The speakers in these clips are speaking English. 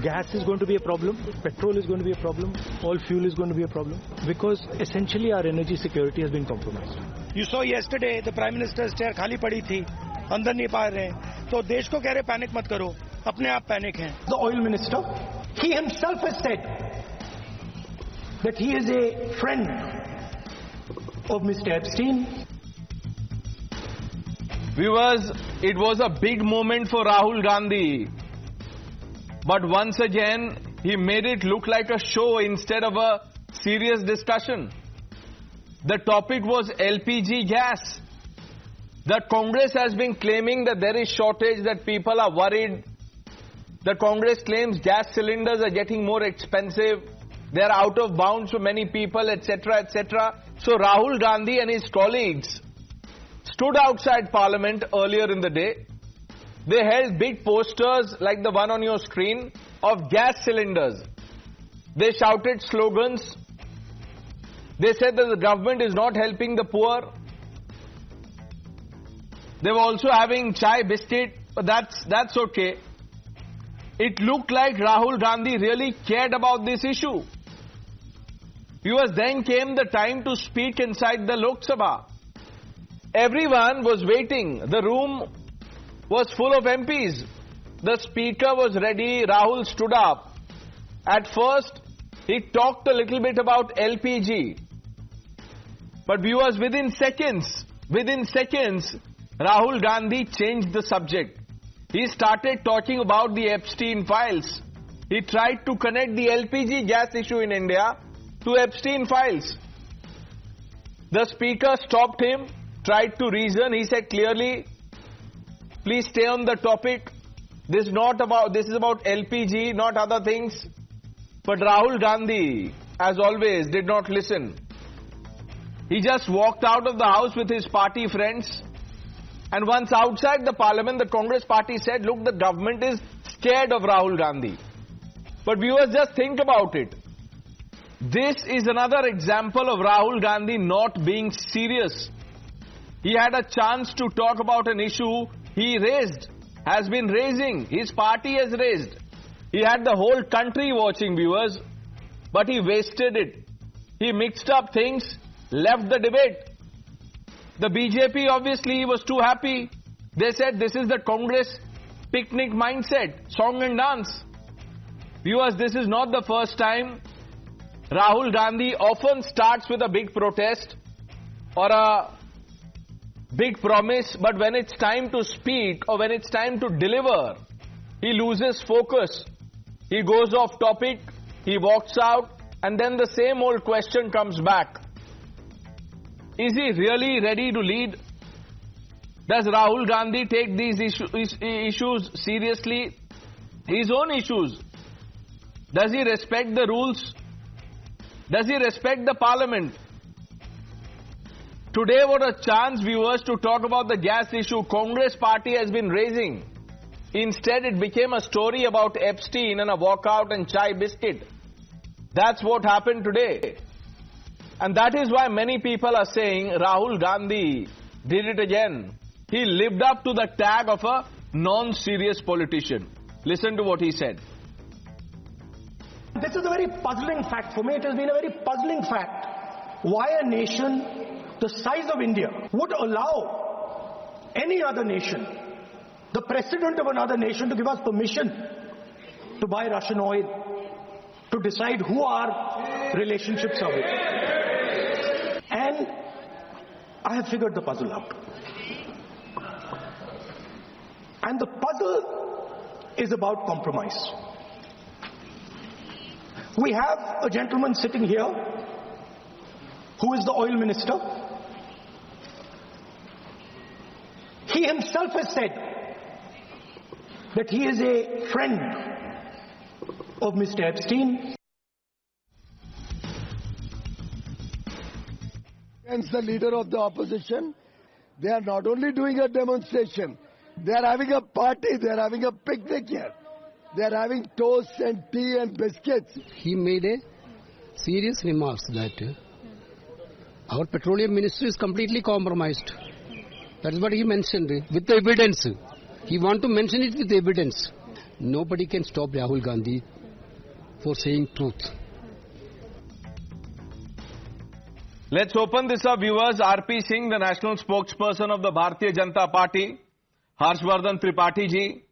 gas is going to be a problem, petrol is going to be a problem, all fuel is going to be a problem, because essentially our energy security has been compromised. You saw yesterday the Prime Minister's chair खाली पड़ी थी, अंदर नहीं पा रहे हैं, तो देश को कह रहे पैनिक मत करो, अपने आप पैनिक हैं. The oil minister, he himself has said that he is a friend of Mr. Epstein. Viewers, it was a big moment for Rahul Gandhi. But once again, he made it look like a show instead of a serious discussion. The topic was LPG gas. The Congress has been claiming that there is shortage, that people are worried. The Congress claims gas cylinders are getting more expensive. They are out of bounds for many people, etc., etc. So Rahul Gandhi and his colleagues stood outside Parliament earlier in the day. They held big posters like the one on your screen of gas cylinders. They shouted slogans. They said that the government is not helping the poor. They were also having chai biscuit, but that's okay. It looked like Rahul Gandhi really cared about this issue. Viewers, then came the time to speak inside the Lok Sabha. Everyone was waiting. The room was full of MPs. The speaker was ready. Rahul stood up. At first, he talked a little bit about LPG. But viewers, within seconds, Rahul Gandhi changed the subject. He started talking about the Epstein Files. He tried to connect the LPG gas issue in India to Epstein Files. The speaker stopped him, tried to reason. He said clearly, please stay on the topic. This is about LPG, not other things. But Rahul Gandhi, as always, did not listen. He just walked out of the house with his party friends. And once outside the parliament, the Congress party said, look, the government is scared of Rahul Gandhi. But viewers, just think about it. This is another example of Rahul Gandhi not being serious. He had a chance to talk about an issue he raised, has been raising, his party has raised. He had the whole country watching, viewers, but he wasted it. He mixed up things, left the debate. The BJP obviously was too happy. They said this is the Congress picnic mindset, song and dance. Viewers, this is not the first time. Rahul Gandhi often starts with a big protest or a big promise, but when it's time to speak or when it's time to deliver, he loses focus. He goes off topic, he walks out, and then the same old question comes back. Is he really ready to lead? Does Rahul Gandhi take these issues seriously? His own issues. Does he respect the rules? Does he respect the parliament? Today, what a chance, viewers, to talk about the gas issue Congress party has been raising. Instead, it became a story about Epstein and a walkout and chai biscuit. That's what happened today. And that is why many people are saying Rahul Gandhi did it again. He lived up to the tag of a non-serious politician. Listen to what he said. This is a very puzzling fact for me. It has been a very puzzling fact. Why a nation the size of India would allow any other nation, the president of another nation, to give us permission to buy Russian oil, to decide who our relationships are with. And I have figured the puzzle out. And the puzzle is about compromise. We have a gentleman sitting here who is the oil minister. He himself has said that he is a friend of Mr. Epstein. Against the leader of the opposition, they are not only doing a demonstration, they are having a party, they are having a picnic here. They are having toast and tea and biscuits. He made a serious remarks that our petroleum ministry is completely compromised. That is what he mentioned with the evidence. He want to mention it with evidence. nobody can stop Rahul Gandhi for saying truth. Let's open this up, viewers. RP Singh, the national spokesperson of the Bharatiya Janata Party, Harshvardhan Tripathi ji,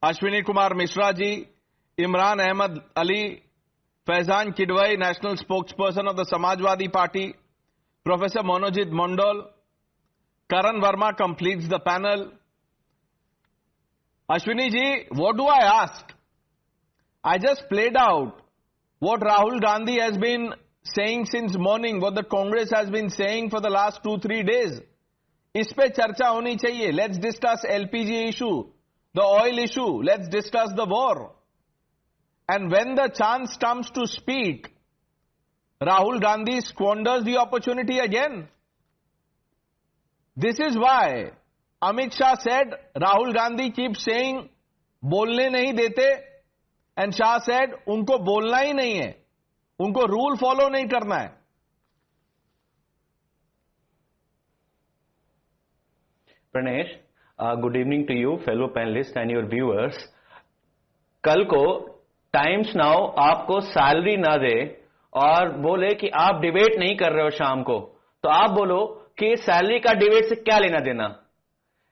Ashwini Kumar Mishra ji, Imran Ahmed Ali, Faizan Kidwai, national spokesperson of the Samajwadi Party, Professor Monojit Mondal, Karan Verma completes the panel. Ashwini ji, what do I ask? I just played out what Rahul Gandhi has been saying since morning, what the Congress has been saying for the last 2-3 days. इस पे चर्चा होनी चाहिए. Let's discuss LPG issue, the oil issue. Let's discuss the war. And when the chance comes to speak, Rahul Gandhi squanders the opportunity again. This is why Amit Shah said, Rahul Gandhi keeps saying, बोलने नहीं देते. And Shah said, उनको बोलना ही नहीं है. उनको rule follow नहीं करना है. Pranesh, good evening to you, fellow panelists and your viewers. कल को टाइम्स नाउ आपको सैलरी ना दे और बोले कि आप डिबेट नहीं कर रहे हो शाम को, तो आप बोलो कि सैलरी का डिबेट से क्या लेना देना.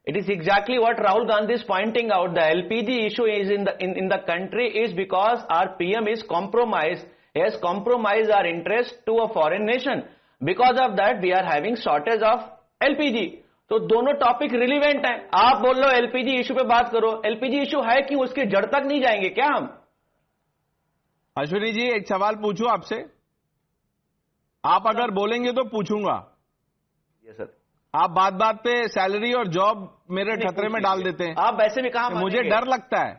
It is exactly what Rahul Gandhi is pointing out. The LPG issue is in the country is because our PM is compromised. He has compromised our interest to a foreign nation. Because of that, we are having shortage of LPG. तो दोनों topic relevant हैं. आप बोल लो LPG issue पे बात करो. LPG issue है कि उसके जड़ तक नहीं जाएंगे क्या हम? अश्विनी जी, एक सवाल पूछूं आपसे. आप अगर बोलेंगे तो पूछूंगा. Yes sir. आप बात बात पे सैलरी और जॉब मेरे खतरे में डाल देते हैं. आप वैसे भी कहा मुझे डर लगता है.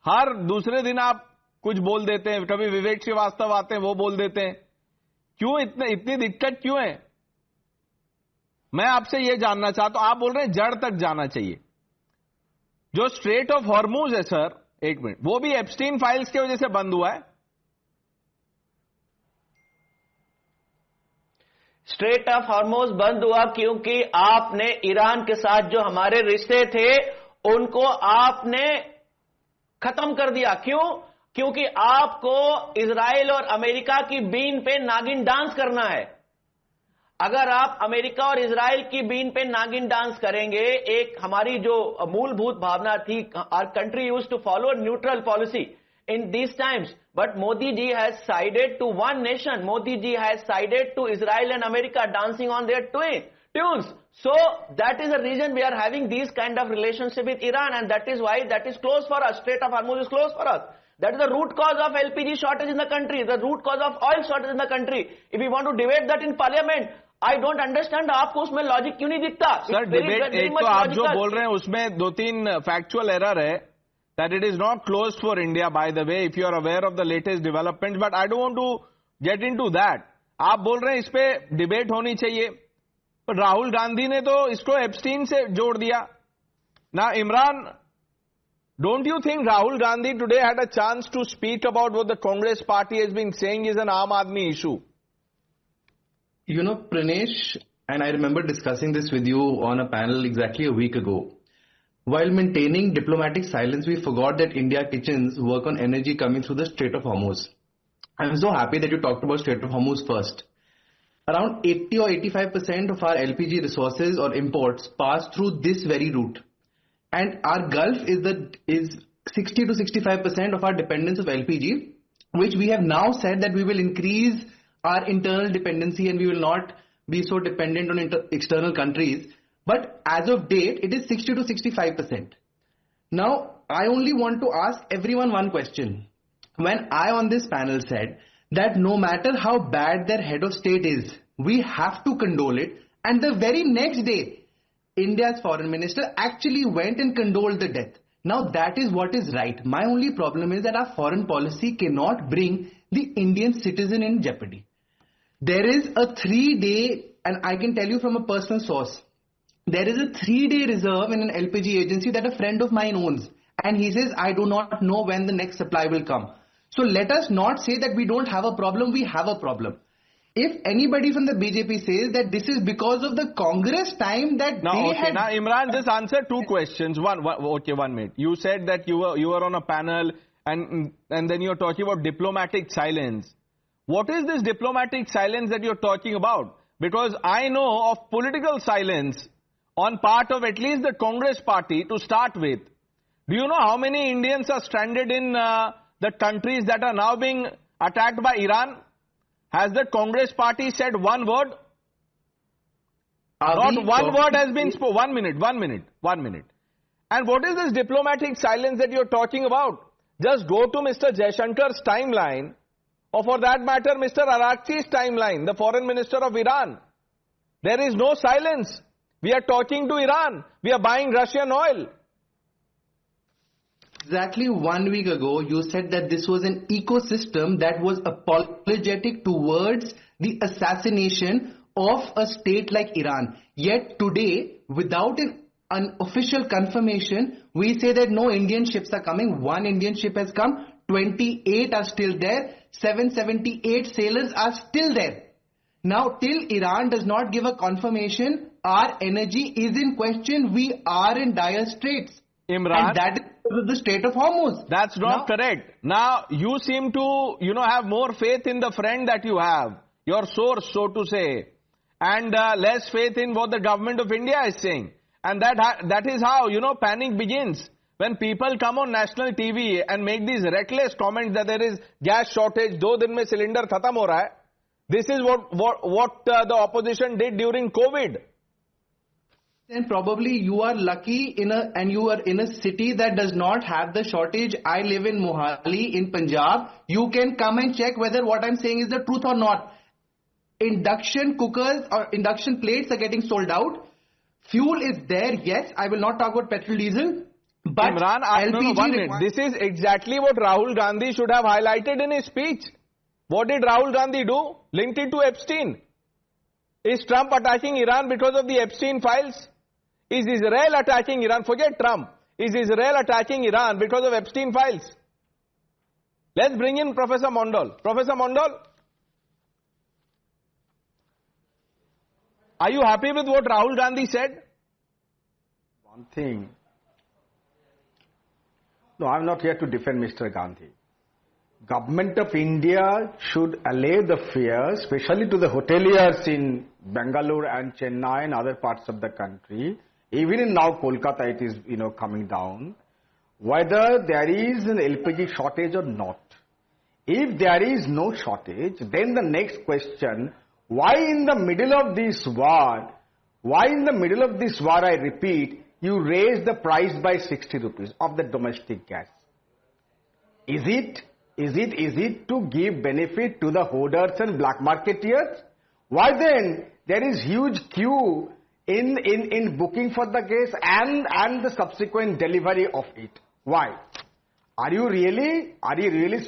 हर दूसरे दिन आप कुछ बोल देते हैं. कभी विवेक श्रीवास्तव आते हैं, वो बोल देते हैं. क्यों इतनी दिक्कत क्यों है? मैं आपसे ये जानना चाहता हूं. आप बोल रहे हैं जड़ तक जाना चाहिए. जो स्ट्रेट ऑफ हॉर्मूज है सर, एक मिनट, वो भी एप्स्टीन फाइल्स की वजह से बंद हुआ है. स्ट्रेट ऑफ हॉर्मूज बंद हुआ क्योंकि आपने ईरान के साथ जो हमारे रिश्ते थे उनको आपने खत्म कर दिया. क्यों? क्योंकि आपको इजराइल और अमेरिका की बीन पे नागिन डांस करना है. अगर आप अमेरिका और इजराइल की बीन पे नागिन डांस करेंगे, एक हमारी जो मूलभूत भावना थी, our country used to follow neutral policy in these times, but Modi ji has sided to one nation. Modi ji has sided to Israel and America, dancing on their tunes. So that is the reason we are having these kind of relationship with Iran, and that is why that is closed for us. Strait of Hormuz is closed for us. That is the root cause of LPG shortage in the country, the root cause of oil shortage in the country. If we want to debate that in parliament, I don't understand आपको उसमें logic क्यों नहीं दिखता? Sir debate एक तो आप जो बोल रहे हैं उसमें 2-3 फैक्चुअल एरर है. That it is not closed for India, by the way, if you are aware of the latest developments, but I don't want to get into that. आप बोल रहे हैं इस पे डिबेट होनी चाहिए, पर राहुल गांधी ने तो इसको एप्स्टीन से जोड़ दिया. Now, Imran, don't you think Rahul Gandhi today had a chance to speak about what the Congress party has been saying is an Aam Aadmi issue? You know, Pranesh, and I remember discussing this with you on a panel exactly a week ago. While maintaining diplomatic silence, we forgot that India kitchens work on energy coming through the Strait of Hormuz. I'm so happy that you talked about Strait of Hormuz first. Around 80 or 85% of our LPG resources or imports pass through this very route. And our Gulf is 60 to 65% of our dependence of LPG, which we have now said that we will increase our internal dependency and we will not be so dependent on external countries. But as of date, it is 60 to 65%. Now, I only want to ask everyone one question. When I on this panel said that no matter how bad their head of state is, we have to condole it, and the very next day, India's foreign minister actually went and condoled the death. Now that is what is right. My only problem is that our foreign policy cannot bring the Indian citizen in jeopardy. There is a 3-day, and I can tell you from a personal source, there is a 3-day reserve in an LPG agency that a friend of mine owns. And he says, I do not know when the next supply will come. So let us not say that we don't have a problem. We have a problem. if anybody from the BJP says that this is because of the Congress time that now, they had... Now, Imran, just answer two questions. One minute. You said that you were on a panel and then you're talking about diplomatic silence. What is this diplomatic silence that you're talking about? Because I know of political silence on part of at least the Congress party to start with. Do you know how many Indians are stranded in the countries that are now being attacked by Iran? Has the Congress party said one word? Not one word has been spoken. 1 minute. And what is this diplomatic silence that you're talking about? Just go to Mr. Jaishankar's timeline, or for that matter, Mr. Arakchi's timeline, the foreign minister of Iran. There is no silence. We are talking to Iran. We are buying Russian oil. Exactly 1 week ago, you said that this was an ecosystem that was apologetic towards the assassination of a state like Iran. Yet today, without an official confirmation, we say that no Indian ships are coming. 1 Indian ship has come. 28 are still there. 778 sailors are still there. Now, till Iran does not give a confirmation, our energy is in question. We are in dire straits. Imran, and that is the state of Hormuz. That's not correct. Now, you seem to, have more faith in the friend that you have, your source, so to say, and less faith in what the government of India is saying. And that is how, panic begins. When people come on national TV and make these reckless comments that there is gas shortage, 2 din mein cylinder khatam ho raha hai. This is what the opposition did during COVID. Then probably you are lucky and you are in a city that does not have the shortage. I live in Mohali in Punjab. You can come and check whether what I'm saying is the truth or not. Induction cookers or induction plates are getting sold out. Fuel is there, yes. I will not talk about petrol diesel. But Imran, LPG 1 minute. This is exactly what Rahul Gandhi should have highlighted in his speech. What did Rahul Gandhi do? Linked it to Epstein. Is Trump attacking Iran because of the Epstein files? Is Israel attacking Iran? Forget Trump. Is Israel attacking Iran because of Epstein files? Let's bring in Professor Mondal. Professor Mondal, are you happy with what Rahul Gandhi said? One thing. No, I'm not here to defend Mr. Gandhi. Government of India should allay the fear, especially to the hoteliers in Bangalore and Chennai and other parts of the country. Even in now Kolkata it is, coming down. Whether there is an LPG shortage or not. If there is no shortage, then the next question, why in the middle of this war, I repeat, you raise the price by 60 rupees of the domestic gas? Is it to give benefit to the hoarders and black marketeers? Why then there is huge queue in booking for the gas and the subsequent delivery of it? Why? Are you really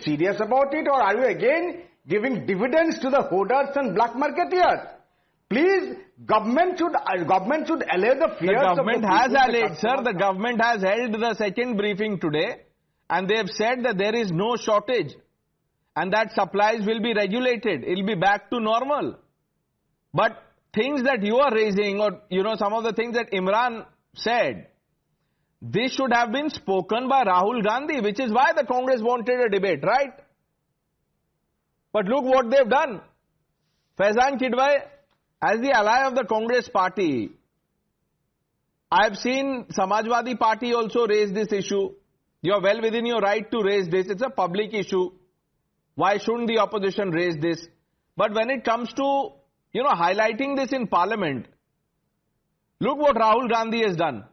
serious about it, or are you again giving dividends to the hoarders and black marketeers? Please, government should allay the fears. The government has allayed, sir. The government has held the second briefing today, and they have said that there is no shortage, and that supplies will be regulated. It will be back to normal. But things that you are raising, or some of the things that Imran said, this should have been spoken by Rahul Gandhi, which is why the Congress wanted a debate, right? But look what they've done. Faizan Kidwai, as the ally of the Congress party, I have seen Samajwadi Party also raise this issue. You are well within your right to raise this. It's a public issue. Why shouldn't the opposition raise this? But when it comes to, highlighting this in Parliament, look what Rahul Gandhi has done.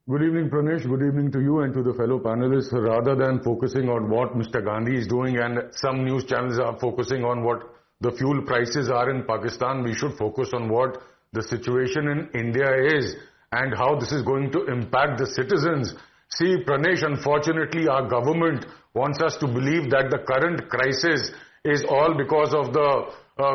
Good evening, Pranesh. Good evening to you and to the fellow panelists. Rather than focusing on what Mr. Gandhi is doing, and some news channels are focusing on what the fuel prices are in Pakistan, we should focus on what the situation in India is and how this is going to impact the citizens. See, Pranesh, unfortunately, our government wants us to believe that the current crisis is all because of the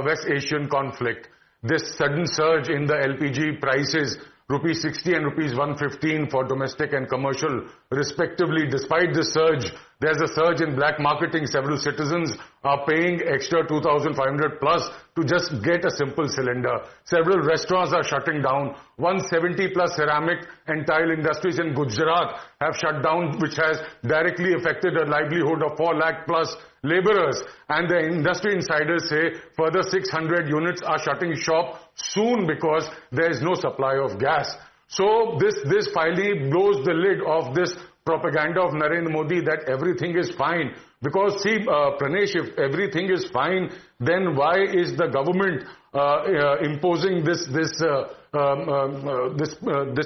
West Asian conflict. This sudden surge in the LPG prices, ₹60 and ₹115 for domestic and commercial respectively. Despite this surge, There's a surge in black marketing. Several citizens are paying extra 2,500 plus to just get a simple cylinder. Several restaurants are shutting down. 170 plus ceramic and tile industries in Gujarat have shut down, which has directly affected the livelihood of 4 lakh plus laborers. And the industry insiders say further 600 units are shutting shop soon because there is no supply of gas. So this finally blows the lid of this propaganda of Narendra Modi that everything is fine. Because see, Pranesh, if everything is fine, then why is the government imposing this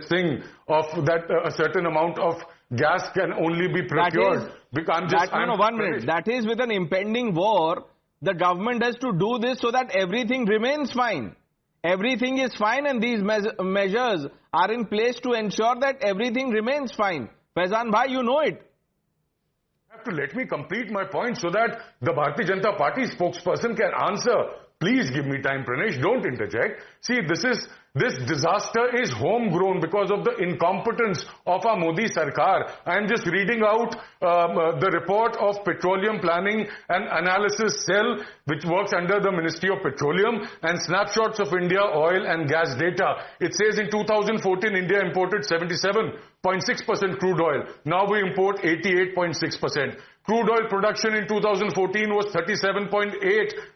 thing of that a certain amount of gas can only be procured? One minute. That is with an impending war. The government has to do this so that everything remains fine. Everything is fine, and these measures are in place to ensure that everything remains fine. Faizan bhai, you know it. You have to let me complete my point so that the Bharatiya Janata Party spokesperson can answer. Please give me time, Pranesh. Don't interject. See, this disaster is homegrown because of the incompetence of our Modi Sarkar. I am just reading out the report of Petroleum Planning and Analysis Cell, which works under the Ministry of Petroleum, and snapshots of India oil and gas data. It says in 2014, India imported 77.6% crude oil. Now we import 88.6%. Crude oil production in 2014 was 37.8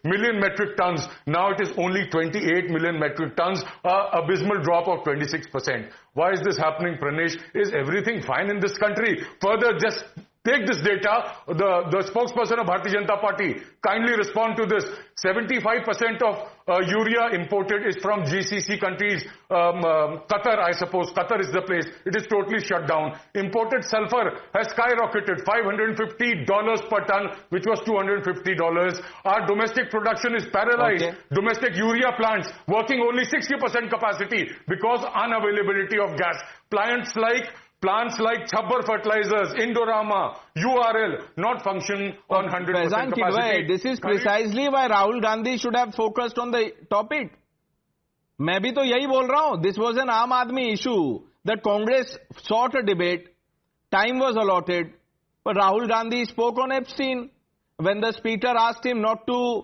million metric tons. Now it is only 28 million metric tons, abysmal drop of 26%. Why is this happening, Pranesh? Is everything fine in this country? Further, just take this data. The spokesperson of Bharatiya Janata Party, kindly respond to this. 75% of urea imported is from GCC countries. Qatar, I suppose. Qatar is the place. It is totally shut down. Imported sulfur has skyrocketed, $550 per ton, which was $250. Our domestic production is paralyzed. Okay. Domestic urea plants working only 60% capacity because unavailability of gas. Plants like Chabbar Fertilizers, Indorama, URL, not function on 100% capacity. This is precisely why Rahul Gandhi should have focused on the topic. मैं भी तो यही बोल रहा हूं. This was an Aam Aadmi issue that Congress sought a debate. Time was allotted, but Rahul Gandhi spoke on Epstein when the speaker asked him not to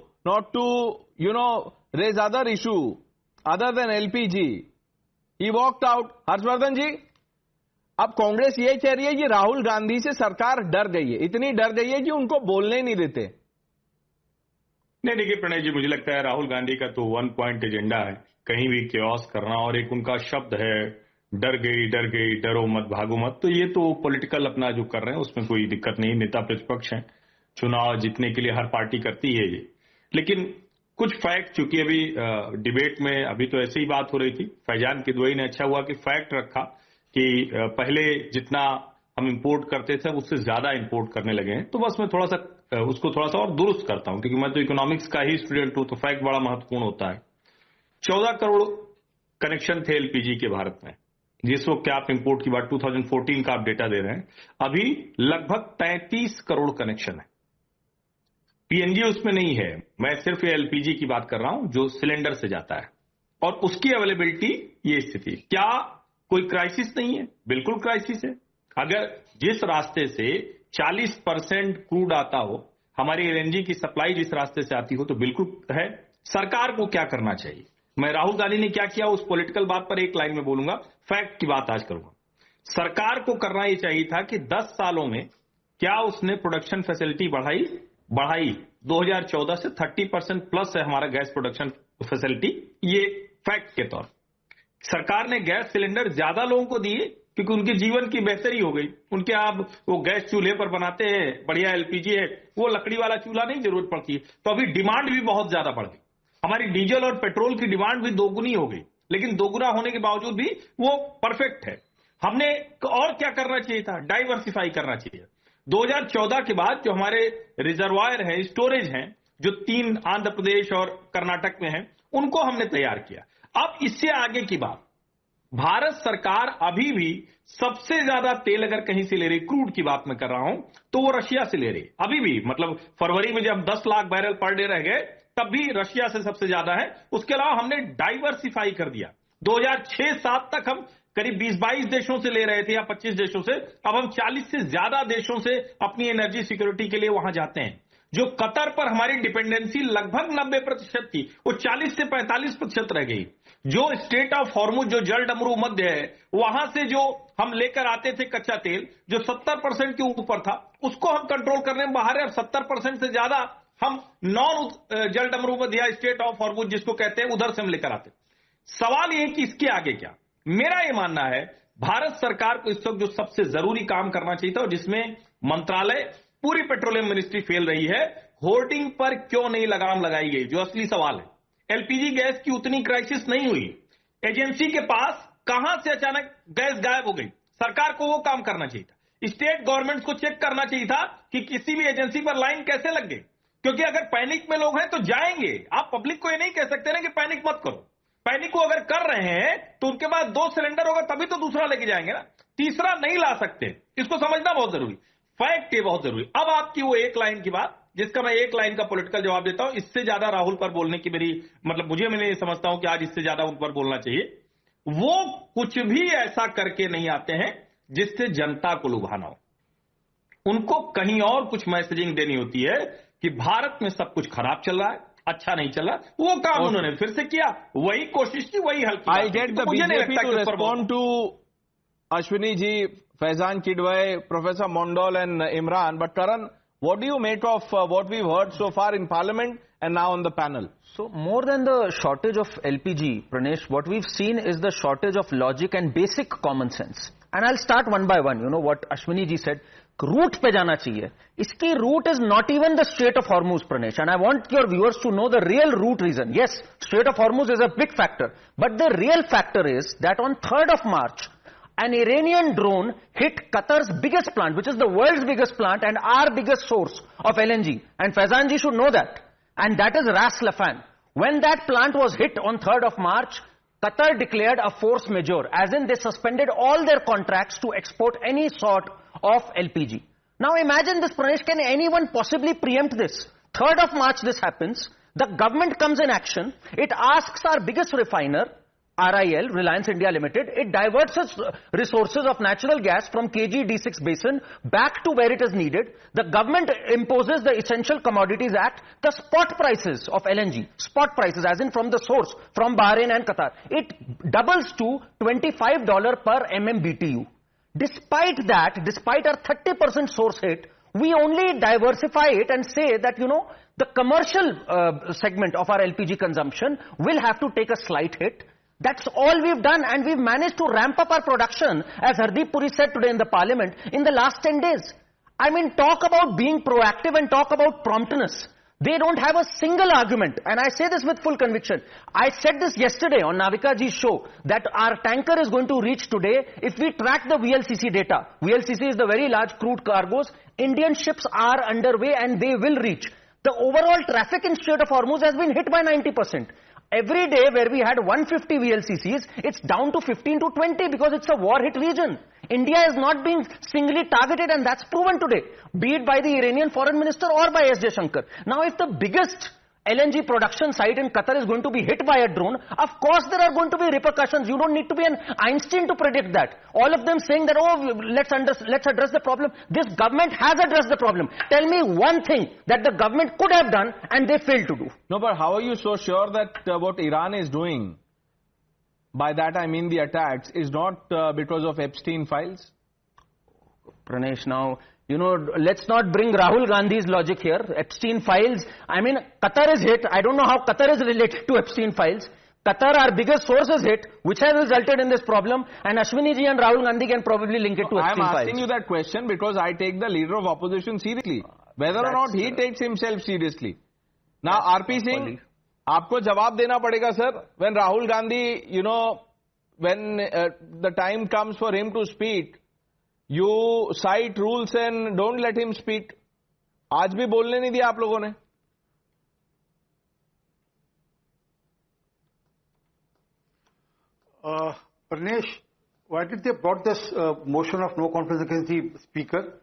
raise other issue other than LPG. He walked out. Harshvardhan ji. अब कांग्रेस ये कह रही है कि राहुल गांधी से सरकार डर गई है, इतनी डर गई है कि उनको बोलने नहीं देते. नहीं, देखिए प्रणय जी, मुझे लगता है राहुल गांधी का तो वन पॉइंट एजेंडा है, कहीं भी केओस करना, और एक उनका शब्द है डर गई, डरो मत, भागो मत. तो ये तो पॉलिटिकल अपना जो कर रहे हैं उसमें कोई दिक्कत नहीं. नेता प्रतिपक्ष हैं, चुनाव जीतने के लिए हर पार्टी करती है ये. लेकिन कुछ फैक्ट, चूंकि अभी डिबेट में अभी तो ऐसे ही बात हो रही थी, फैजान किदवई ने अच्छा हुआ कि फैक्ट रखा कि पहले जितना हम इंपोर्ट करते थे उससे ज्यादा इंपोर्ट करने लगे हैं. तो बस मैं उसको थोड़ा सा और दुरुस्त करता हूं, क्योंकि मैं तो इकोनॉमिक्स का ही स्टूडेंट हूं, तो फैक्ट बड़ा महत्वपूर्ण होता है. 14 करोड़ कनेक्शन थे एलपीजी के भारत में, जिस वक्त आप इंपोर्ट की बात 2014 का आप डेटा दे रहे हैं. अभी लगभग 33 करोड़ कनेक्शन है. पीएनजी उसमें नहीं है, मैं सिर्फ एलपीजी की बात कर रहा हूं जो सिलेंडर से जाता है, और उसकी अवेलेबिलिटी ये स्थिति. क्या कोई क्राइसिस नहीं है? बिल्कुल क्राइसिस है. अगर जिस रास्ते से 40% क्रूड आता हो, हमारी एलएनजी की सप्लाई जिस रास्ते से आती हो, तो बिल्कुल है. सरकार को क्या करना चाहिए? मैं राहुल गांधी ने क्या किया उस पॉलिटिकल बात पर एक लाइन में बोलूंगा, फैक्ट की बात आज करूंगा. सरकार को करना यह चाहिए था कि 10 सालों में क्या उसने प्रोडक्शन फैसिलिटी बढ़ाई. 2014 से 30% प्लस है हमारा गैस प्रोडक्शन फैसिलिटी. ये फैक्ट के तौर. सरकार ने गैस सिलेंडर ज्यादा लोगों को दिए क्योंकि उनके जीवन की बेहतरी हो गई. उनके आप वो गैस चूल्हे पर बनाते हैं, बढ़िया एलपीजी है, वो लकड़ी वाला चूल्हा नहीं जरूरत पड़ती है. तो अभी डिमांड भी बहुत ज्यादा बढ़ गई. हमारी डीजल और पेट्रोल की डिमांड भी दोगुनी हो गई, लेकिन दोगुना होने के बावजूद भी वो परफेक्ट है. हमने और क्या करना चाहिए था? डाइवर्सिफाई करना चाहिए. 2014 के बाद जो हमारे रिजर्वायर है, स्टोरेज हैं, जो 3 आंध्र प्रदेश और कर्नाटक में है, उनको हमने तैयार किया. अब इससे आगे की बात, भारत सरकार अभी भी सबसे ज्यादा तेल अगर कहीं से ले रही, क्रूड की बात मैं कर रहा हूं, तो वो रशिया से ले रही. अभी भी, मतलब फरवरी में जब 10 लाख बैरल पर डे रह गए, तब भी रशिया से सबसे ज्यादा है. उसके अलावा हमने डाइवर्सिफाई कर दिया. 2006-7 तक हम करीब 20-22 देशों से ले रहे थे या 25 देशों से, अब हम 40 से ज्यादा देशों से अपनी एनर्जी सिक्योरिटी के लिए वहां जाते हैं। जो कतर पर हमारी डिपेंडेंसी लगभग 90% थी, वो 40 से 45% रह गई। जो स्ट्रेट ऑफ हॉर्मुज, जो जल डमरू मध्य है, वहां से जो हम लेकर आते थे कच्चा तेल, जो 70% के ऊपर था, उसको हम कंट्रोल करने में बाहर है। और 70% से ज्यादा हम नॉन जल डमरू मध्य या स्ट्रेट ऑफ हॉर्मुज जिसको कहते हैं, उधर से हम लेकर आते। सवाल यह कि इसके आगे क्या। मेरा यह मानना है भारत सरकार को इस वक्त जो सबसे जरूरी काम करना चाहिए था, और जिसमें मंत्रालय, पूरी पेट्रोलियम मिनिस्ट्री फेल रही है, होर्डिंग पर क्यों नहीं लगाम लगाई गई, जो असली सवाल है। एलपीजी गैस की उतनी क्राइसिस नहीं हुई, एजेंसी के पास कहां से अचानक गैस गायब हो गई। सरकार को वो काम करना चाहिए था। स्टेट गवर्नमेंट को चेक करना चाहिए था कि किसी भी एजेंसी पर लाइन कैसे लग गई, क्योंकि अगर पैनिक में लोग हैं तो जाएंगे। आप पब्लिक को ये नहीं कह सकते ना कि पैनिक मत करो। पैनिक को अगर कर रहे हैं तो उनके पास 2 सिलेंडर होगा, तभी तो दूसरा लेके जाएंगे ना, तीसरा नहीं ला सकते। इसको समझना बहुत जरूरी, फैक्ट ये बहुत जरूरी। अब आपकी वो एक लाइन की बात, जिसका मैं एक लाइन का पॉलिटिकल जवाब देता हूं, इससे ज्यादा राहुल पर बोलने की मेरी मैं नहीं समझता हूं कि आज इससे ज्यादा उन पर बोलना चाहिए। वो कुछ भी ऐसा करके नहीं आते हैं जिससे जनता को लुभाना हो। उनको कहीं और कुछ मैसेजिंग देनी होती है कि भारत में सब कुछ खराब चल रहा है, अच्छा नहीं चल रहा। वो काम उन्होंने फिर से किया, वही कोशिश की, वही हल्की। I get the BJP to respond to Ashwini ji, Faizan Kidwai, Professor Mondal and Imran. But Karan, what do you make of what we've heard so far in Parliament and now on the panel? So more than the shortage of LPG, Pranesh, what we've seen is the shortage of logic and basic common sense. And I'll start one by one. You know what Ashwini ji said, route pe jana chahiye. Iski route is not even the Strait of Hormuz, Pranesh. And I want your viewers to know the real root reason. Yes, Strait of Hormuz is a big factor. But the real factor is that on 3rd of March, an Iranian drone hit Qatar's biggest plant, which is the world's biggest plant and our biggest source of LNG. And Faizan ji should know that. And that is Ras Laffan. When that plant was hit on 3rd of March, Qatar declared a force majeure, as in they suspended all their contracts to export any sort of LPG. Now imagine this, Pranesh, can anyone possibly preempt this? 3rd of March this happens, the government comes in action, it asks our biggest refiner, RIL, Reliance India Limited, it diverts its resources of natural gas from KG D6 basin back to where it is needed. The government imposes the Essential Commodities Act, the spot prices of LNG, spot prices as in from the source, from Bahrain and Qatar. It doubles to $25 per MMBTU. Despite that, despite our 30% source hit, we only diversify it and say that, you know, the commercial segment of our LPG consumption will have to take a slight hit. That's all we've done, and we've managed to ramp up our production, as Hardeep Puri said today in the parliament, in the last 10 days. I mean, talk about being proactive and talk about promptness. They don't have a single argument, and I say this with full conviction. I said this yesterday on Navika ji's show, that our tanker is going to reach today, if we track the VLCC data. VLCC is the very large crude cargoes. Indian ships are underway and they will reach. The overall traffic in Strait of Hormuz has been hit by 90%. Every day where we had 150 VLCCs, it's down to 15 to 20 because it's a war-hit region. India is not being singly targeted, and that's proven today, be it by the Iranian foreign minister or by S. Jaishankar. Now, if the biggest LNG production site in Qatar is going to be hit by a drone, of course there are going to be repercussions. You don't need to be an Einstein to predict that. All of them saying that, oh, let's address the problem. This government has addressed the problem. Tell me one thing that the government could have done and they failed to do. No, but how are you so sure that what Iran is doing, by that I mean the attacks, is not because of Epstein files? Pranesh, now, you know, let's not bring Rahul Gandhi's logic here. Epstein files, I mean, Qatar is hit. I don't know how Qatar is related to Epstein files. Qatar, our biggest source, is hit, which has resulted in this problem. And Ashwini ji and Rahul Gandhi can probably link it to Epstein files. I'm asking you that question because I take the leader of opposition seriously. Whether or not he takes himself seriously. Now, RP Singh, aapko jawab dena padega, sir. When Rahul Gandhi, you know, when the time comes for him to speak, you cite rules and don't let him speak. आज भी बोलने नहीं दिया आप लोगों ने. Pranesh, why did they brought this motion of no confidence against the speaker?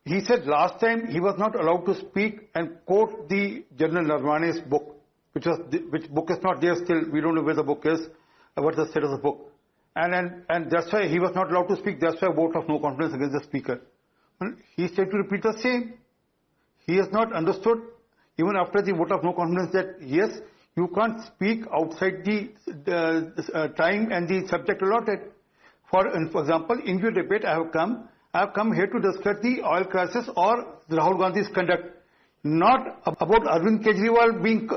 He said last time he was not allowed to speak and quote the General Narwane's book, which book is not there still. We don't know where the book is, what's the status of the book. and that's why he was not allowed to speak. That's why vote of no confidence against the speaker. And he is trying to repeat the same. He has not understood, even after the vote of no confidence, that yes, you can't speak outside the time and the subject allotted. For example, in your debate, I have come here to discuss the oil crisis or Rahul Gandhi's conduct, not about Arvind Kejriwal being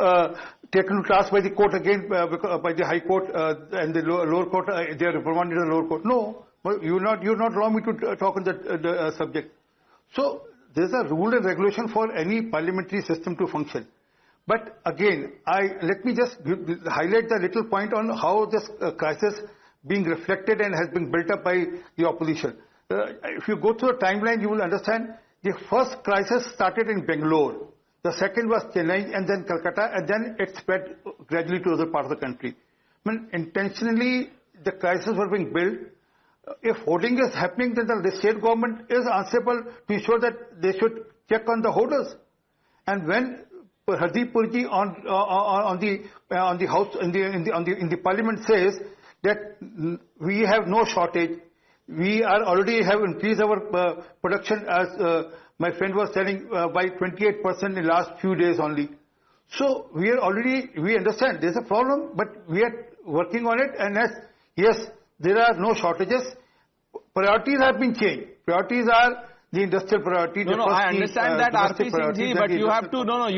taken to task by the court again, by the High Court and the lower court. They are reprimanded in the lower court. No, you not allow me to talk on that subject. So there is a rule and regulation for any parliamentary system to function. But again, let me just highlight the little point on how this crisis being reflected and has been built up by the opposition. If you go through the timeline, you will understand the first crisis started in Bangalore. The second was Chennai and then Calcutta, and then it spread gradually to other parts of the country. I mean, intentionally, the crisis were being built. If hoarding is happening, then the state government is answerable to ensure that they should check on the hoarders. And when Hardeep Puri on the house in the parliament says that we have no shortage, we are already have increased our production, as my friend was telling, by 28% in the last few days only. So we understand there's a problem, but we are working on it. And yes, there are no shortages. Priorities have been changed. Priorities are the industrial priority. No, I understand that, RP Singh ji, but you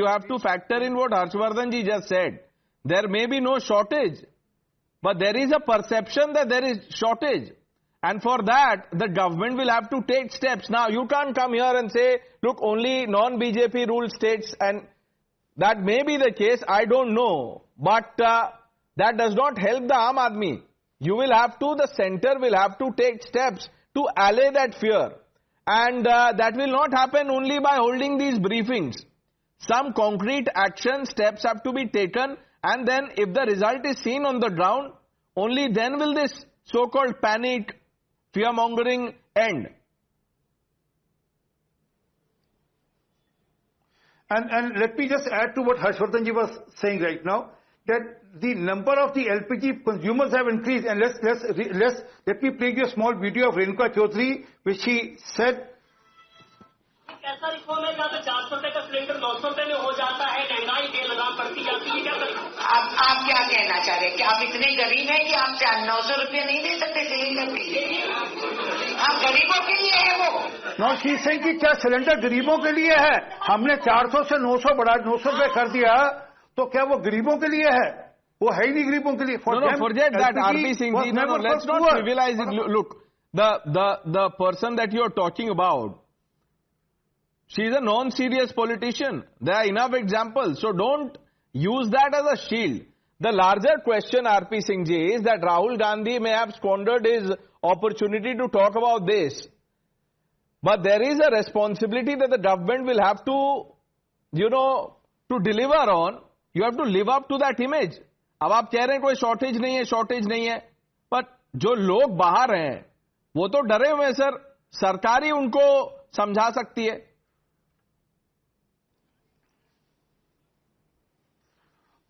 have to factor in what Harshvardhan ji just said. There may be no shortage, but there is a perception that there is shortage. And for that, the government will have to take steps. Now, you can't come here and say, look, only non-BJP ruled states, and that may be the case, I don't know. But that does not help the Aam Aadmi. The center will have to take steps to allay that fear. And that will not happen only by holding these briefings. Some concrete action steps have to be taken, and then if the result is seen on the ground, only then will this so-called panic, fear-mongering end. And let me just add to what Harshvardhan ji was saying right now, that the number of the LPG consumers have increased. And let me play you a small video of Renuka Chaudhary, which she said. ऐसा reform है जहाँ पे 400 रुपए का cylinder 900 रुपए में हो जाता है, महंगाई बेलगाम बढ़ती जाती है, क्या करें? आप क्या कहना चाह रहे हैं कि आप इतने गरीब हैं कि आप 900 रुपए नहीं दे सकते सिलेंडर के लिए? आप गरीबों के लिए है वो? नो, शी सेइंग कि क्या सिलेंडर गरीबों के लिए है? हमने 400 से 900 बढ़ा 900 रुपए कर दिया, तो क्या वो गरीबों के लिए है? वो है ही नहीं गरीबों के लिए. Forget that, RP Singh ji. No, let's not trivialize it. Look, the person that you are talking about, she is a non-serious politician. There are enough examples. So don't use that as a shield. The larger question, RP Singh ji, is that Rahul Gandhi may have squandered his opportunity to talk about this. But there is a responsibility that the government will have to, to deliver on. You have to live up to that image. अब आप कह रहे हैं कोई shortage नहीं है, पर जो लोग बाहर हैं, वो तो डरे हुए हैं सर, सरकार ही उनको समझा सकती है.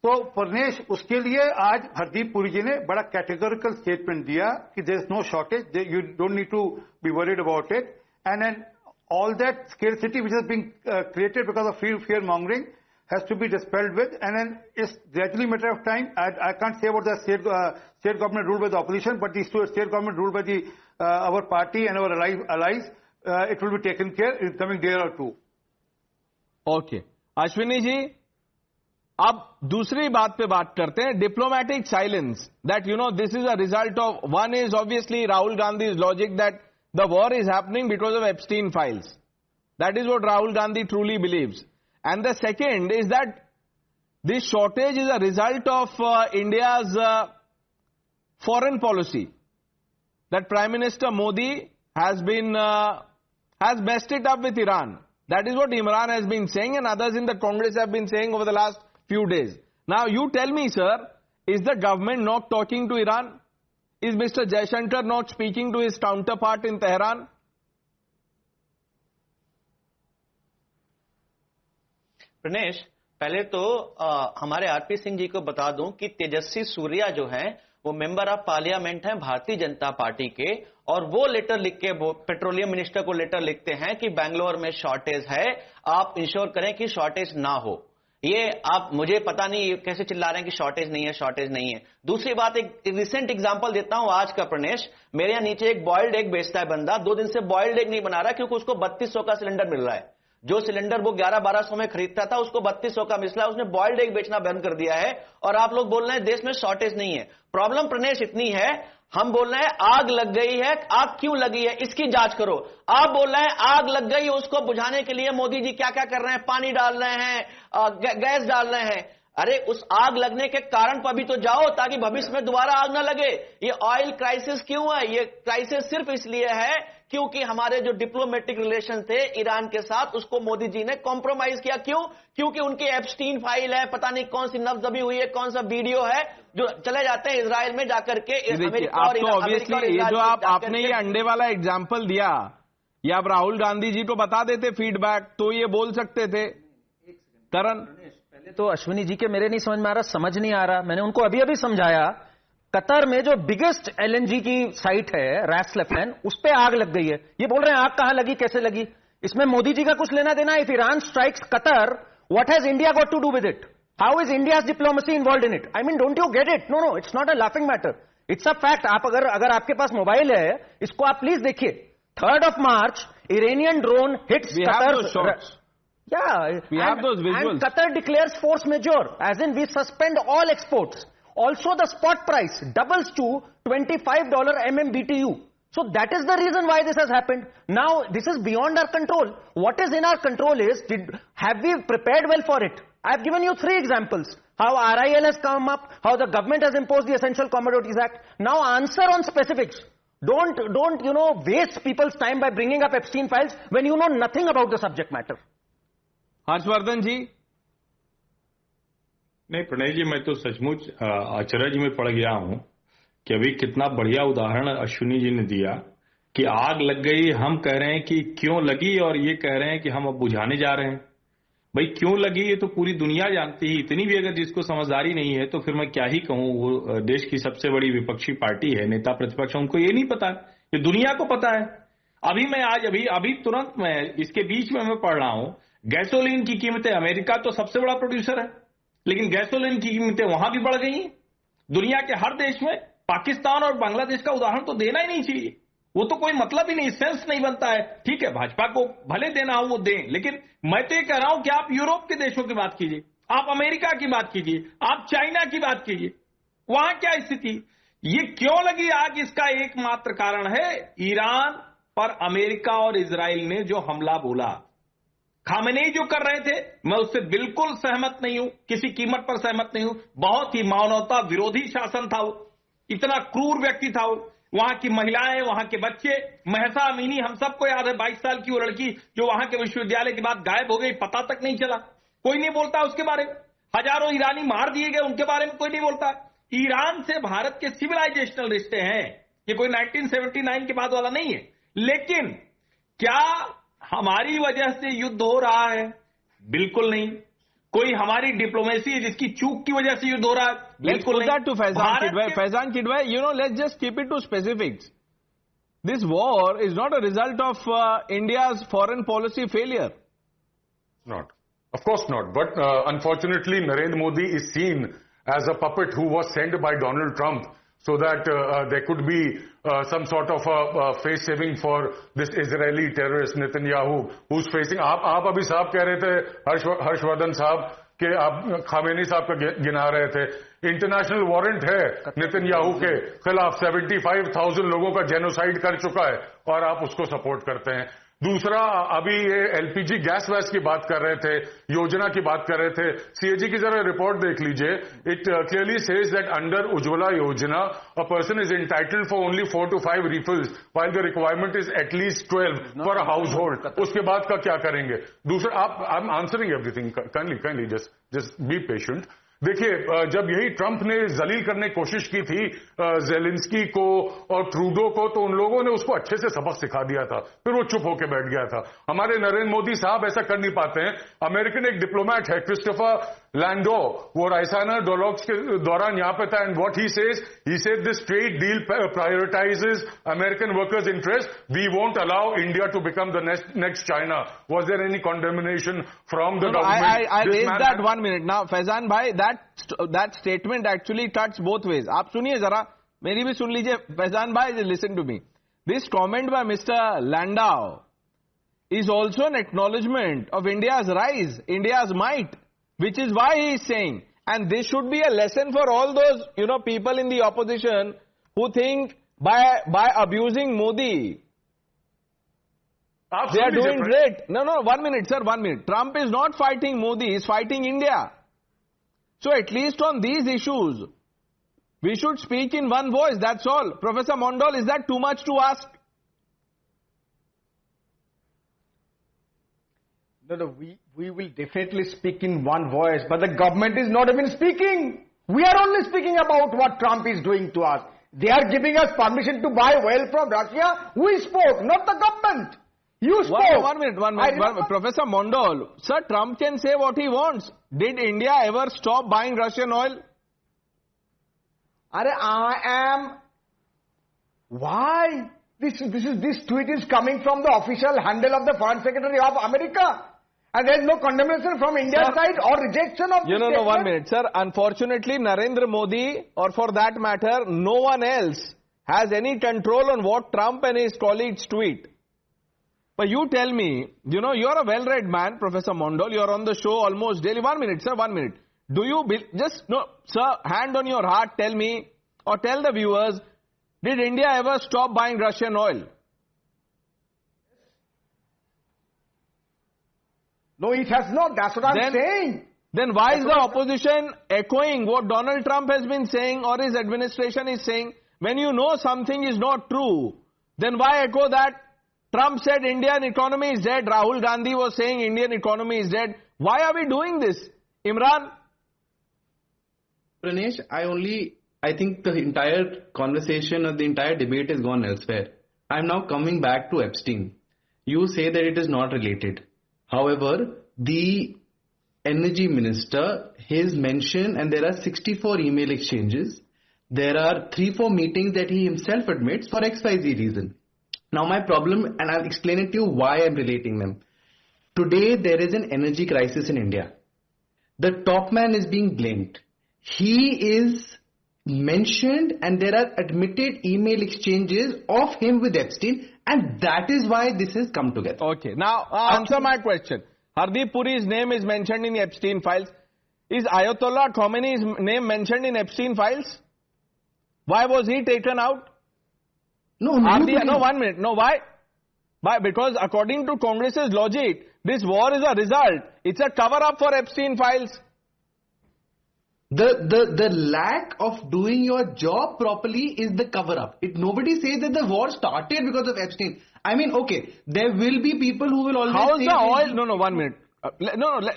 तो परनेश, उसके लिए आज हरदीप पुरी जी ने बड़ा कैटेगोरिकल स्टेटमेंट दिया कि there is no shortage, you don't need to be worried about it, and then all that scarcity which has been created because of fear mongering has to be dispelled with, and then it's gradually a matter of time. I can't say about the state government ruled by the opposition, but the state government ruled by our party and our allies, it will be taken care in the coming day or two. Okay. Ashwini ji, अब दूसरी बात पे बात करते हैं, diplomatic silence. That, this is a result of, one is obviously Rahul Gandhi's logic that the war is happening because of Epstein files. That is what Rahul Gandhi truly believes. And the second is that this shortage is a result of India's foreign policy. That Prime Minister Modi has messed it up with Iran. That is what Imran has been saying, and others in the Congress have been saying over the last few days. Now you tell me, sir, is the government not talking to Iran? Is Mr. Jaishankar not speaking to his counterpart in Tehran? Pranesh, पहले तो हमारे RP Singh ji को बता दूं कि तेजस्वी सूर्या जो हैं वो मेंबर ऑफ पार्लियामेंट हैं भारतीय जनता पार्टी के, और वो लेटर लिख के पेट्रोलियम मिनिस्टर को लेटर लिखते हैं कि बैंगलोर में शॉर्टेज है, आप इंश्योर करें कि शॉर्टेज ना हो। ये आप, मुझे पता नहीं कैसे चिल्ला रहे हैं कि शॉर्टेज नहीं है, शॉर्टेज नहीं है। दूसरी बात, एक रिसेंट एग्जांपल देता हूं आज का प्रणेश। मेरे यहां नीचे एक बॉइल्ड एग बेचता है बंदा, 2 दिन से बॉइल्ड एग नहीं बना रहा क्योंकि उसको 3200 का सिलेंडर मिल रहा है। जो सिलेंडर वो 1100-1200 में खरीदता था उसको 3200 का मिल रहा है, उसने बॉइल्ड एग बेचना बंद कर दिया है। और आप लोग बोल रहे हैं देश में शॉर्टेज नहीं है। प्रॉब्लम प्रणेश इतनी है, हम बोल रहे हैं आग लग गई है, आग क्यों लगी है इसकी जांच करो। आप बोल रहे हैं आग लग गई है, उसको बुझाने के लिए मोदी जी क्या क्या कर रहे हैं, पानी डाल रहे हैं, गैस डाल रहे हैं। अरे उस आग लगने के कारण पर भी तो जाओ ताकि भविष्य में दोबारा आग ना लगे। ये ऑयल क्राइसिस क्यों है? ये क्राइसिस सिर्फ इसलिए है क्योंकि हमारे जो डिप्लोमेटिक रिलेशन थे ईरान के साथ, उसको मोदी जी ने कॉम्प्रोमाइज किया। क्यों? क्योंकि उनकी एप्स्टीन फाइल है, पता नहीं कौन सी नब्ज दबी हुई है, कौन सा वीडियो है, जो चले जाते हैं इजराइल में जाकर के। अमेरिका और ऑब्वियसली ये जो आपने ये अंडे वाला एग्जाम्पल दिया, ये आप राहुल गांधी जी को बता देते फीडबैक तो ये बोल सकते थे। करण, पहले तो अश्विनी जी के मेरे नहीं समझ में आ रहा, समझ नहीं आ रहा। मैंने उनको अभी अभी समझाया, कतर में जो बिगेस्ट एलएनजी की साइट है रैसलेफेन, उस पे आग लग गई है। ये बोल रहे हैं आग कहां लगी, कैसे लगी? इसमें मोदी जी का कुछ लेना देना? If Iran strikes Qatar, what has India got to do with it? How is India's diplomacy involve in it? I mean, don't you get it? No, it's not a laughing matter, it's a fact. आप अगर आपके पास mobile है, इसको आप please देखिए। 3rd March, Iranian drone hits Qatar. Yeah, we have those visuals. And Qatar declares force majeure, as in we suspend all exports. Also, the spot price doubles to $25 MMBTU. So that is the reason why this has happened. Now, this is beyond our control. What is in our control is, have we prepared well for it? I have given you 3 examples. How RIL has come up, how the government has imposed the Essential Commodities Act. Now answer on specifics. Don't waste people's time by bringing up Epstein files when you know nothing about the subject matter. Harshvardhan जी। नहीं प्रणय जी, मैं तो सचमुच अचरज में पड़ गया हूं कि अभी कितना बढ़िया उदाहरण अश्विनी जी ने दिया कि आग लग गई, हम कह रहे हैं कि क्यों लगी और ये कह रहे हैं कि हम अब बुझाने जा रहे हैं। भाई क्यों लगी ये तो पूरी दुनिया जानती है। इतनी भी अगर जिसको समझदारी नहीं है तो फिर मैं क्या ही कहूं। वो देश की सबसे बड़ी विपक्षी पार्टी है, नेता प्रतिपक्ष, उनको ये नहीं पता, ये दुनिया को पता है। अभी तुरंत मैं इसके बीच में मैं पढ़ रहा हूं, गैसोलीन की कीमतें, अमेरिका तो सबसे बड़ा प्रोड्यूसर है, लेकिन गैसोलीन की कीमतें वहां भी बढ़ गई हैं। दुनिया के हर देश में, पाकिस्तान और बांग्लादेश का उदाहरण तो देना ही नहीं चाहिए, वो तो कोई मतलब ही नहीं, सेंस नहीं बनता है। ठीक है, भाजपा को भले देना हो वो दें, लेकिन मैं तो ये कह रहा हूं कि आप यूरोप के देशों की बात कीजिए, आप अमेरिका की बात कीजिए, आप चाइना की बात कीजिए, वहां क्या स्थिति। ये क्यों लगी आग, इसका एकमात्र कारण है ईरान पर अमेरिका और इजराइल ने जो हमला बोला। खामेनेई जो कर रहे थे, मैं उससे बिल्कुल सहमत नहीं हूं, किसी कीमत पर सहमत नहीं हूं। बहुत ही मानवता विरोधी शासन था वो, इतना क्रूर व्यक्ति था वो। वहां की महिलाएं, वहां के बच्चे, महसा अमीनी, हम सबको याद है 22 साल की वो लड़की जो वहां के विश्वविद्यालय के बाद गायब हो गई, पता तक नहीं चला, कोई नहीं बोलता उसके बारे में। हजारों ईरानी मार दिए गए, उनके बारे में कोई नहीं बोलता। ईरान से भारत के सिविलाइजेशनल रिश्ते हैं, ये कोई 1979 के बाद वाला नहीं है। लेकिन क्या हमारी वजह से युद्ध हो रहा है? बिल्कुल नहीं। कोई हमारी डिप्लोमेसी है जिसकी चूक की वजह से युद्ध हो रहा है? बिल्कुल नहीं। Faizan Kidwai, let's just keep it to specifics. This war is not a result of India's foreign policy failure. Not. Of course not. But unfortunately, Narendra Modi is seen as a puppet who was sent by Donald Trump so that there could be some sort of face saving for this Israeli terrorist Netanyahu, who's facing. आप अभी साहब कह रहे थे, हर्षवर्धन साहब, कि आप Khamenei साहब का गिना रहे थे। इंटरनेशनल वारंट है नेतन्याहू के खिलाफ, 75,000 लोगों का जेनोसाइड कर चुका है और आप उसको सपोर्ट करते हैं। दूसरा, अभी ये एलपीजी गैस वैस की बात कर रहे थे, योजना की बात कर रहे थे। सीएजी की जरा रिपोर्ट देख लीजिए। It clearly says that under Ujjwala Yojana a person is entitled for only 4 to 5 refills while the requirement is at least 12 for a household. उसके बाद का क्या करेंगे? दूसरा, आप I am answering everything, kindly just be patient. देखिए, जब यही ट्रंप ने जलील करने की कोशिश की थी जेलेंस्की को और ट्रूडो को, तो उन लोगों ने उसको अच्छे से सबक सिखा दिया था, फिर वो चुप होकर बैठ गया था। हमारे नरेंद्र मोदी साहब ऐसा कर नहीं पाते हैं। अमेरिकन एक डिप्लोमेट है क्रिस्टोफर लैंडो, वो रायसाना डायलॉग्स के दौरान यहां पे था, and what he said this trade deal prioritizes American workers interest, we won't allow India to become the next China. Was there any condemnation from the government? I raised that 1 minute. Now, Faizan bhai, that statement actually cuts both ways. आप सुनिए जरा, मेरी भी सुन लीजिए. Faizan bhai, listen to me. This comment by Mr. Landau is also an acknowledgement of India's rise, India's might, which is why he is saying, and this should be a lesson for all those, people in the opposition who think by abusing Modi, they are doing great. No, 1 minute, sir, 1 minute. Trump is not fighting Modi, he is fighting India. So at least on these issues, we should speak in one voice, that's all. Professor Mondal, is that too much to ask? No, we will definitely speak in one voice, but the government is not even speaking. We are only speaking about what Trump is doing to us. They are giving us permission to buy oil from Russia. We spoke, not the government. You spoke. One minute. Professor Mondal, sir, Trump can say what he wants. Did India ever stop buying Russian oil? Why? This tweet is coming from the official handle of the Foreign Secretary of America. And there is no condemnation from India's side or rejection of this statement. 1 minute, sir. Unfortunately, Narendra Modi, or for that matter, no one else has any control on what Trump and his colleagues tweet. But you tell me, you're a well-read man, Professor Mondal, you're on the show almost daily. 1 minute, sir, 1 minute. Do you, sir, hand on your heart, tell me, or tell the viewers, did India ever stop buying Russian oil? No, it has not. That's what I'm saying. Then why is the opposition echoing what Donald Trump has been saying or his administration is saying? When you know something is not true, then why echo that? Trump said Indian economy is dead. Rahul Gandhi was saying Indian economy is dead. Why are we doing this? Imran? Pranesh, I think the entire conversation or the entire debate has gone elsewhere. I'm now coming back to Epstein. You say that it is not related. However, the energy minister, his mention, and there are 64 email exchanges. There are 3-4 meetings that he himself admits for XYZ reason. Now my problem, and I'll explain it to you why I'm relating them. Today there is an energy crisis in India. The top man is being blamed. He is mentioned and there are admitted email exchanges of him with Epstein, and that is why this has come together. Okay, now answer my question. Hardeep Puri's name is mentioned in Epstein Files. Is Ayatollah Khomeini's name mentioned in Epstein Files? Why was he taken out? No, 1 minute. No, why? Because according to Congress's logic, this war is a result. It's a cover-up for Epstein Files. The lack of doing your job properly is the cover-up. Nobody says that the war started because of Epstein. I mean, okay, there will be people who will always How's say... the oil? No, 1 minute.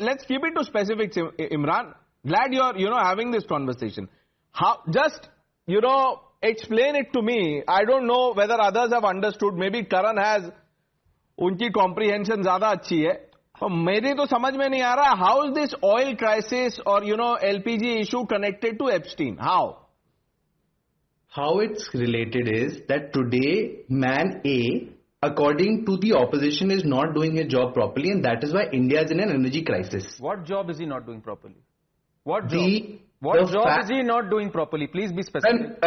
Let's keep it to specifics, Imran. Glad you're having this conversation. Explain it to me. I don't know whether others have understood. Maybe Karan has. Unki comprehension ज़्यादा अच्छी है. मेरी तो समझ में नहीं आ रहा, how is this oil crisis or LPG issue connected to Epstein? How it's related is that today man A, according to the opposition, is not doing his job properly, and that is why India is in an energy crisis. What job is he not doing properly? What job is he not doing properly? Please be specific.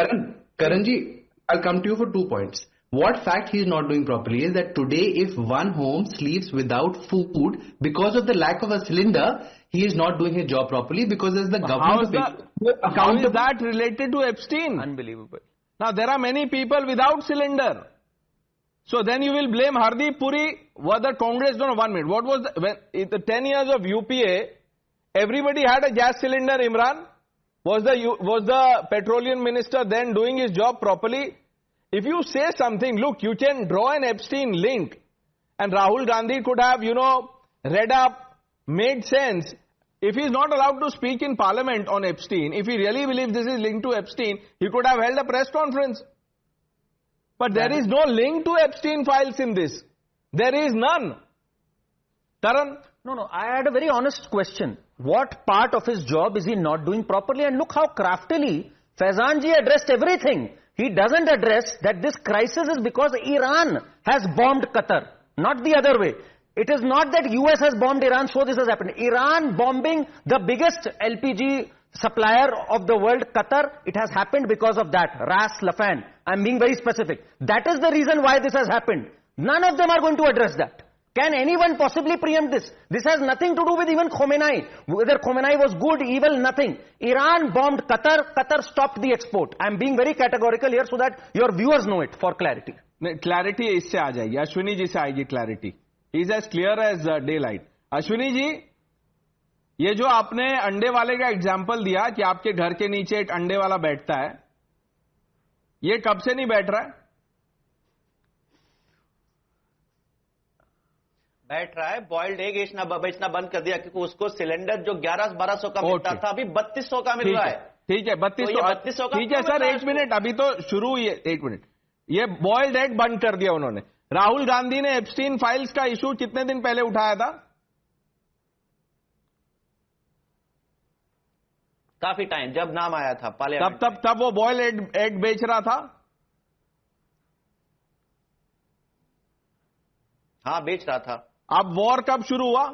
Karanji, I'll come to you for 2 points. What fact he is not doing properly is that today if one home sleeps without food because of the lack of a cylinder, he is not doing his job properly because as the government... How is that related to Epstein? Unbelievable. Now there are many people without cylinder. So then you will blame Hardeep Puri, whether Congress... No, 1 minute. What was in the 10 years of UPA, everybody had a gas cylinder, Imran? Was the petroleum minister then doing his job properly? If you say something, look, you can draw an Epstein link, and Rahul Gandhi could have, read up, made sense. if he is not allowed to speak in parliament on Epstein, if he really believes this is linked to Epstein, he could have held a press conference. But there is no link to Epstein files in this. There is none. Taran? No, I had a very honest question. What part of his job is he not doing properly? And look how craftily Faizan ji addressed everything. He doesn't address that this crisis is because Iran has bombed Qatar, not the other way. It is not that US has bombed Iran, so this has happened. Iran bombing the biggest LPG supplier of the world, Qatar, it has happened because of that. Ras Laffan. I'm being very specific. That is the reason why this has happened. None of them are going to address that. Can anyone possibly preempt this? This has nothing to do with even Khomeini. Whether Khomeini was good, evil, nothing. Iran bombed Qatar. Qatar stopped the export. I'm being very categorical here so that your viewers know it for clarity. Clarity इससे आ जाएगी. अश्विनी जी से आएगी clarity. He's as clear as daylight. Ashwini ji, ये जो आपने अंडे वाले का एग्जाम्पल दिया कि आपके घर के नीचे एक अंडे वाला बैठता है, ये कब से नहीं बैठ रहा है? बैठ रहा है. बॉइल्ड एग बेचना बंद कर दिया क्योंकि उसको सिलेंडर जो 1100-1200 का मिलता था अभी 3200 का मिल रहा है. ठीक है, 3200 ठीक है सर. एक मिनट, अभी तो शुरू हुई है. एक मिनट, ये बॉइल्ड एग बंद कर दिया उन्होंने. राहुल गांधी ने एप्स्टीन फाइल्स का इशू कितने दिन पहले उठाया था? काफी टाइम, जब नाम आया था पार्लियामेंट. तब वो बॉइल्ड एग बेच रहा था. हाँ, बेच रहा था. अब वॉर कब शुरू हुआ?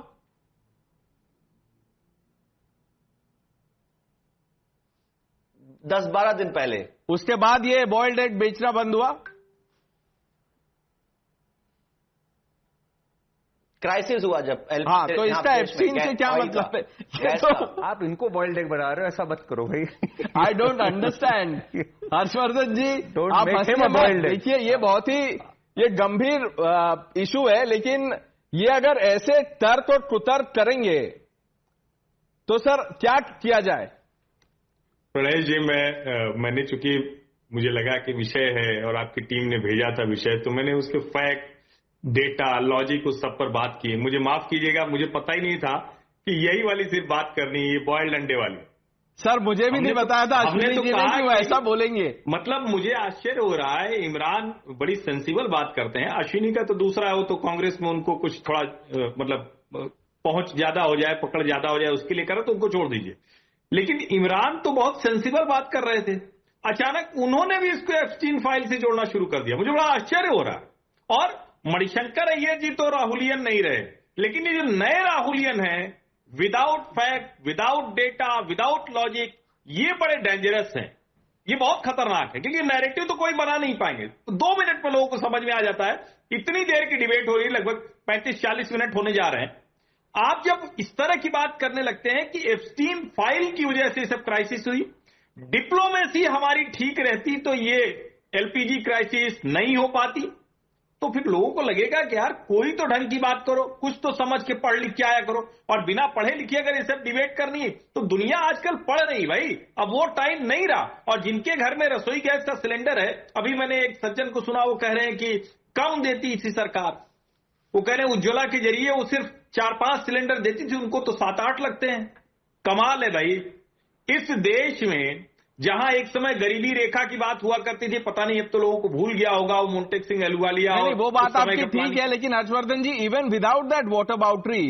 दस 12 दिन पहले. उसके बाद ये बॉइल्ड एग बेचना बंद हुआ. क्राइसिस हुआ जब. हाँ, तो इसका एप्स्टीन से क्या मतलब है? तो आप इनको बॉइल्ड एग बना रहे हो, ऐसा मत करो भाई. I don't understand. Harshvardhan ji, आप देखिए, ये बहुत ही ये गंभीर इशू है, लेकिन ये अगर ऐसे तर्क और कुतर्क करेंगे तो सर क्या किया जाए? प्रणेश जी, मैंने चूंकि मुझे लगा कि विषय है और आपकी टीम ने भेजा था विषय, तो मैंने उसके फैक्ट, डेटा, लॉजिक उस सब पर बात की. मुझे माफ कीजिएगा, मुझे पता ही नहीं था कि यही वाली सिर्फ बात करनी है, ये बॉइल्ड अंडे वाली. सर मुझे भी नहीं बताया था. हमने तो कहा कि वो ऐसा बोलेंगे. मतलब मुझे आश्चर्य हो रहा है. इमरान बड़ी सेंसिबल बात करते हैं. अश्विनी का तो दूसरा है, वो तो कांग्रेस में उनको कुछ थोड़ा मतलब पहुंच ज्यादा हो जाए, पकड़ ज्यादा हो जाए, उसके लिए करो तो उनको छोड़ दीजिए. लेकिन इमरान तो बहुत सेंसिबल बात कर रहे थे. अचानक उन्होंने भी इसको एप्स्टीन फाइल से जोड़ना शुरू कर दिया. मुझे बड़ा आश्चर्य हो रहा है. और मणिशंकर अय्यर जी तो राहुलियन नहीं रहे, लेकिन ये जो नए राहुलियन हैं, without fact, without data, without logic, ये बड़े डेंजरस हैं. ये बहुत खतरनाक है, क्योंकि नैरेटिव तो कोई बना नहीं पाएंगे. 2 मिनट में लोगों को समझ में आ जाता है. इतनी देर की डिबेट हो रही है, लगभग 35-40 मिनट होने जा रहे हैं. आप जब इस तरह की बात करने लगते हैं कि एप्स्टीन फाइल की वजह से सब क्राइसिस हुई, डिप्लोमेसी हमारी ठीक रहती तो ये एलपीजी क्राइसिस नहीं हो पाती, तो फिर लोगों को लगेगा कि यार कोई तो ढंग की बात करो, कुछ तो समझ के पढ़ लिख के आया करो. और बिना पढ़े लिखे अगर ये सब डिबेट करनी है तो दुनिया आजकल पढ़ रही भाई. अब वो टाइम नहीं रहा. और जिनके घर में रसोई गैस का सिलेंडर है, अभी मैंने एक सज्जन को सुना, वो कह रहे हैं कि कम देती थी सरकार. वो कह रहे हैं उज्ज्वला के जरिए वो सिर्फ 4-5 सिलेंडर देती थी, उनको तो 7-8 लगते हैं. कमाल है भाई. इस देश में जहां एक समय गरीबी रेखा की बात हुआ करती थी, पता नहीं अब तो लोगों को भूल गया होगा, वो मोन्टेक सिंह अहलूवालिया. वो बात आपकी ठीक है, लेकिन Harshvardhan ji, even without that water boundary,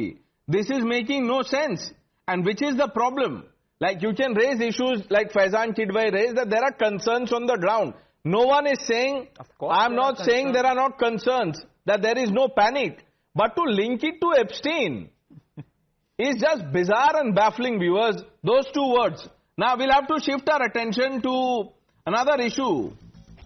this is making no sense. And which is the problem? Like you can raise issues like Faizan चिडवाई raise that there are concerns on the ground. No one is saying, I am not saying there are not concerns, that there is no panic, but to link it to Epstein is just bizarre and baffling, viewers. Those two words. Now we'll have to shift our attention to another issue.